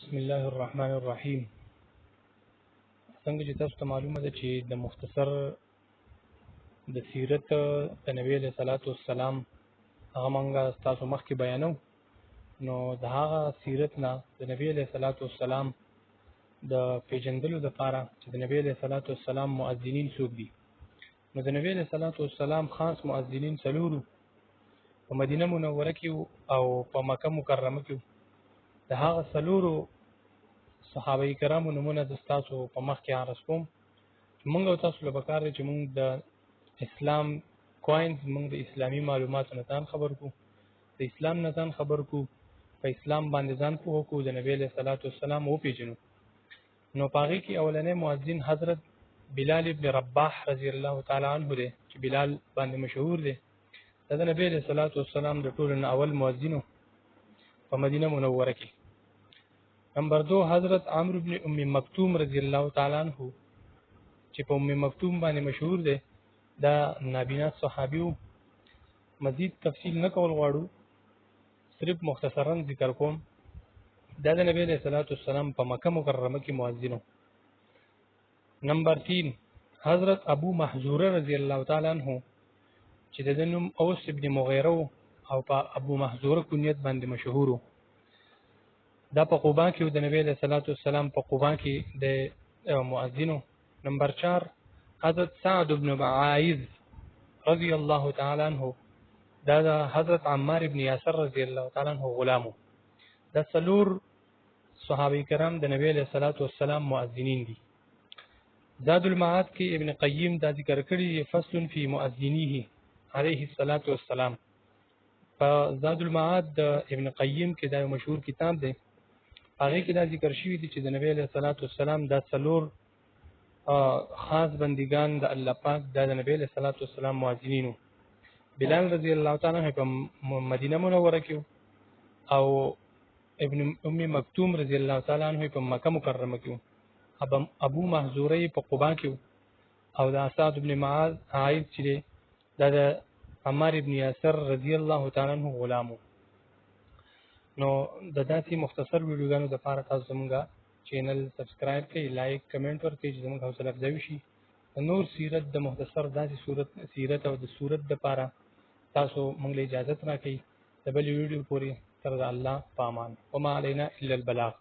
بسم الله الرحمن الرحیم. څنګه چې تاسو ته معلومه ده چې د مختصر د سیرت د نبی علیه صلوات والسلام هغه مونږه تاسو مخکې بیانو. نو د هغه سیرت نه د نبی علیه صلوات والسلام د پیژندلو لپاره چې د نبی علیه صلوات والسلام مؤذنین څوک دي، نو د نبی علیه صلوات والسلام خاص مؤذنین څلورو په مدینه منوره کې او په مکه مکرمه کې. د هغه څلورو صحابه کرامو نمونه د تاسو په مخ کې عرض کوم. موږ او تاسو له پکار دی چې موږ د اسلام کوینز، موږ د اسلامي معلوماتو نه ځان خبر کو، د اسلام نه ځان خبر کو، په اسلام باندې ځان پوه کو، د نبی له صلوات والسلام وپیژنو. نو پاغي کې اولنې مؤذن حضرت بلال ابن رباح رضی الله تعالی عنہ دی چې بلال باندې مشهور دی. د نبی له صلوات والسلام د ټولو اول مؤذن په مدینه منوره کې. نمبر 2 حضرت عمرو بن ام مکتوم رضی الله تعالی عنہ چې په ام مکتوم باندې مشهور دی، دا نابینا صحابیو. مزید تفصیل نه کول غواړو، صرف مختصرا ذکر کوم. دا د نبی صلی الله علیه وسلم په مکه مکرمه کې مؤذن. نمبر 3 حضرت ابو محذوره رضی الله تعالی عنہ چې د نوم اوس ابن مغیره او په ابو محذوره کنیت باندې مشهور. دا په قباء کې د نبی صلی الله علیه وسلم په قباء کې د مؤذن. نمبر 4 حضرت سعد بن معاذ رضی الله تعالی عنہ، دا حضرت عمار ابن یاسر رضی الله تعالی عنہ غلامو. دا څلور صحابه کرام د نبی صلی الله علیه وسلم مؤذنین دي. زاد المعاد کې ابن قیم دا ذکر کړی فصل فی مؤذنیه علیه الصلاۃ والسلام. په زاد المعاد د ابن قیم کې دا مشهور کتاب دی، هغه کې دا ذکر شوی دی چې د نبی صلی الله علیه وسلم دا څلور خاص بندگان د الله پاک د نبی صلی الله علیه وسلم مؤذنینو. بلال رضی الله تعالی عنہ په مدینه منوره کې، او ابن ام مکتوم رضی الله تعالی عنہ په مکه مکرمه کې، ابو محذوره په قباء کې، او د سعد بن معاذ عائد چې دا د عمار ابن یاسر رضی الله تعالی عنہ غلامو. نو د داسې مختصر ویډیوګانو لپاره تاسو زموږ چینل سبسکرایب کړئ، لایک کمنټ ورکړئ چې زموږ حوصله افزایي شي. د نور سیرت د مختصر داسې سیرت او د صورت لپاره تاسو موږ له اجازه راکړئ. د بل ویډیو پورې تر الله په امان. وما علینا الا البلاغ.